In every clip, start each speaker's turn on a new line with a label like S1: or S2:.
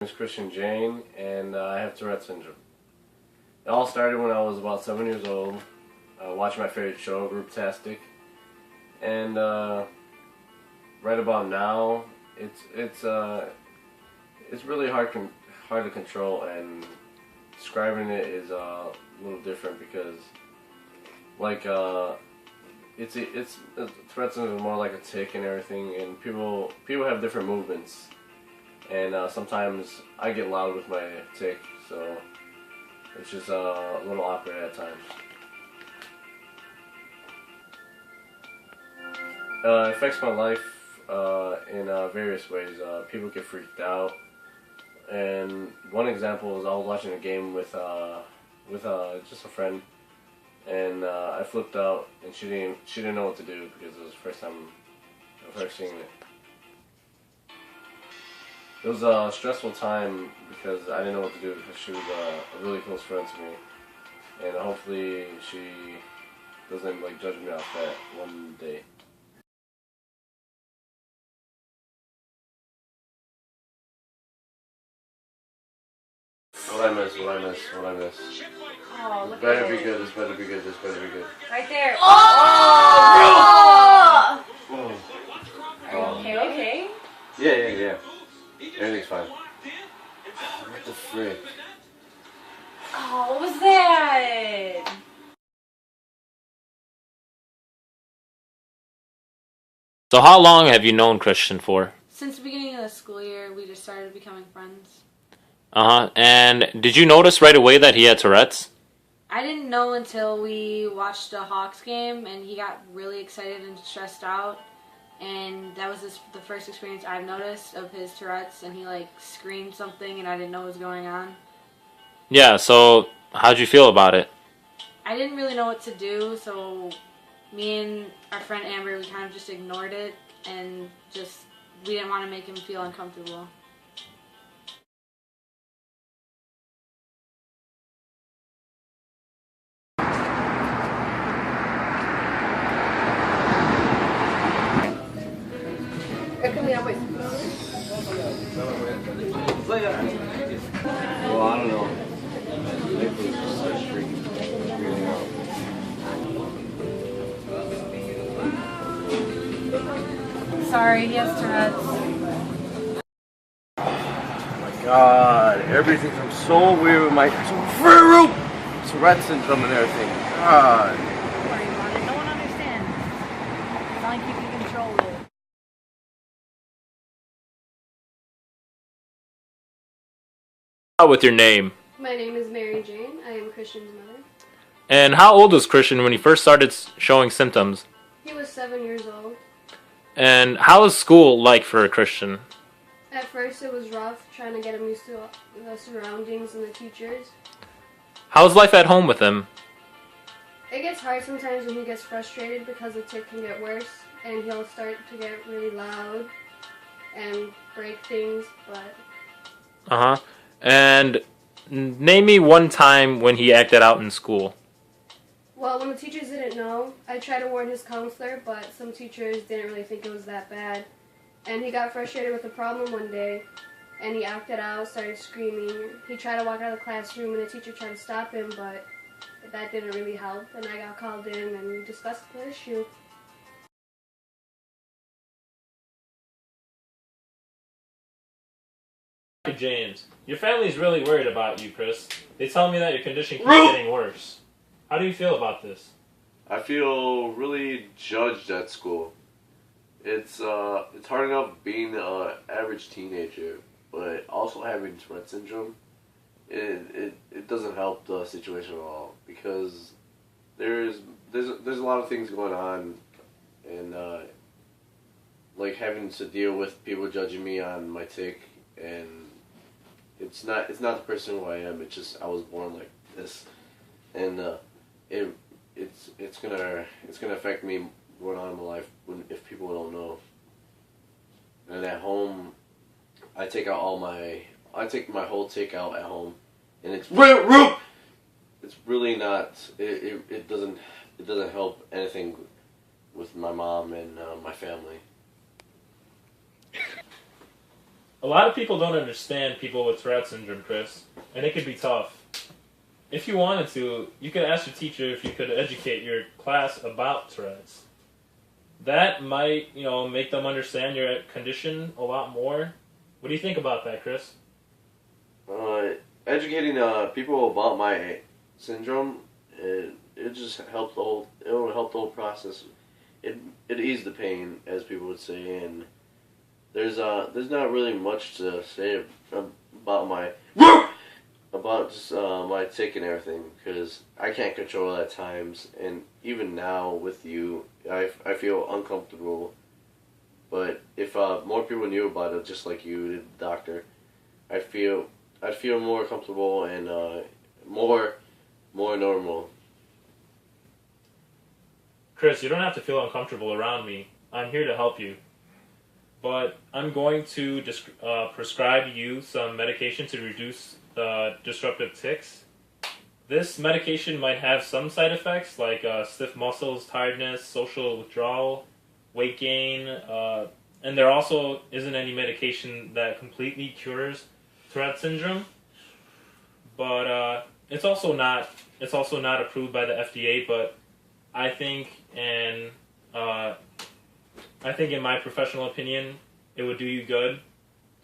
S1: My name is Christian Jane, and I have Tourette syndrome. It all started when I was about 7 years old, watching my favorite show, Grouptastic, and right about now, it's really hard to control, and describing it is a little different because, like, Tourette syndrome is more like a tic and everything, and people have different movements. And sometimes I get loud with my tic, so it's just a little awkward at times. It affects my life in various ways. People get freaked out, and one example is I was watching a game with just a friend, and I flipped out, and she didn't know what to do because it was the first time of her seeing it. It was a stressful time because I didn't know what to do because she was a really close friend to me, and hopefully she doesn't judge me off that one day. What I miss?
S2: Oh,
S1: This better be good. This better be good. This better be good.
S2: Right there.
S1: Oh!
S2: Are you okay?
S1: Yeah. Everything's fine. What the frick?
S2: Oh, what was that?
S3: So how long have you known Christian for?
S2: Since the beginning of the school year, we just started becoming friends.
S3: And did you notice right away that he had Tourette's?
S2: I didn't know until we watched the Hawks game, and he got really excited and stressed out. And that was the first experience I've noticed of his Tourette's, and he screamed something, and I didn't know what was going on.
S3: Yeah, so how'd you feel about it?
S2: I didn't really know what to do, so me and our friend Amber, we kind of just ignored it, and we didn't want to make him feel uncomfortable.
S1: Well, I don't know. Lately, it's just freaking out.
S2: Sorry, he has Tourette's.
S1: Oh my God, everything's so weird with my Tourette syndrome and everything. God.
S2: Don't worry about it. No one understands. It's not like you can control it.
S3: With your name.
S4: My name is Mary Jane. I am Christian's mother.
S3: And how old was Christian when he first started showing symptoms?
S4: He was 7 years old.
S3: And how was school like for Christian?
S4: At first it was rough trying to get him used to the surroundings and the teachers.
S3: How's life at home with him?
S4: It gets hard sometimes when he gets frustrated because the tic can get worse and he'll start to get really loud and break things, but...
S3: And name me one time when he acted out in school.
S4: Well, when the teachers didn't know, I tried to warn his counselor, but some teachers didn't really think it was that bad. And he got frustrated with the problem one day, and he acted out, started screaming. He tried to walk out of the classroom, and the teacher tried to stop him, but that didn't really help. And I got called in, and we discussed the issue.
S3: Hey James, your family's really worried about you, Chris. They tell me that your condition keeps getting worse. How do you feel about this?
S1: I feel really judged at school. It's hard enough being an average teenager, but also having Tourette syndrome, it doesn't help the situation at all because there's a lot of things going on, and having to deal with people judging me on my tic, and it's not the person who I am. It's just I was born like this, and it's gonna affect me going on in my life if people don't know. And at home, I take my whole tic out at home, and it's really not. It doesn't help anything with my mom and my family.
S3: A lot of people don't understand people with Tourette syndrome, Chris, and it can be tough. If you wanted to, you could ask your teacher if you could educate your class about Tourette's. That might, make them understand your condition a lot more. What do you think about that, Chris?
S1: Educating people about my syndrome, it just helped it will help the whole process. It eased the pain, as people would say, and there's not really much to say about my my tic and everything, because I can't control it at times, and even now with you, I feel uncomfortable. But if more people knew about it, just like you, the doctor, I'd feel more comfortable and more normal.
S3: Chris, you don't have to feel uncomfortable around me. I'm here to help you. But I'm going to prescribe you some medication to reduce the disruptive tics. This medication might have some side effects like stiff muscles, tiredness, social withdrawal, weight gain, and there also isn't any medication that completely cures Tourette syndrome. But it's also not approved by the FDA. But I think, in my professional opinion, it would do you good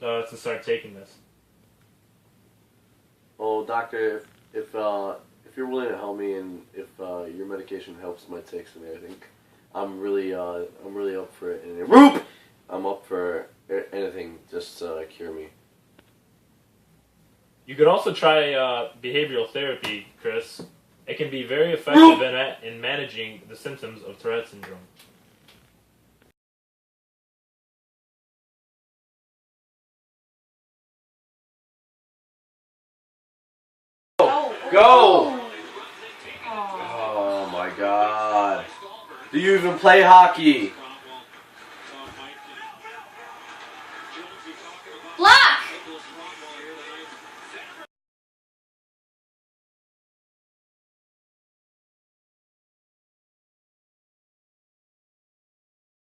S3: to start taking this.
S1: Well, doctor, if you're willing to help me, and if your medication helps my tics and everything, I'm really up for it. And I'm up for anything just to cure me.
S3: You could also try behavioral therapy, Chris. It can be very effective in managing the symptoms of Tourette syndrome.
S1: Go! Oh my God! Do you even play hockey?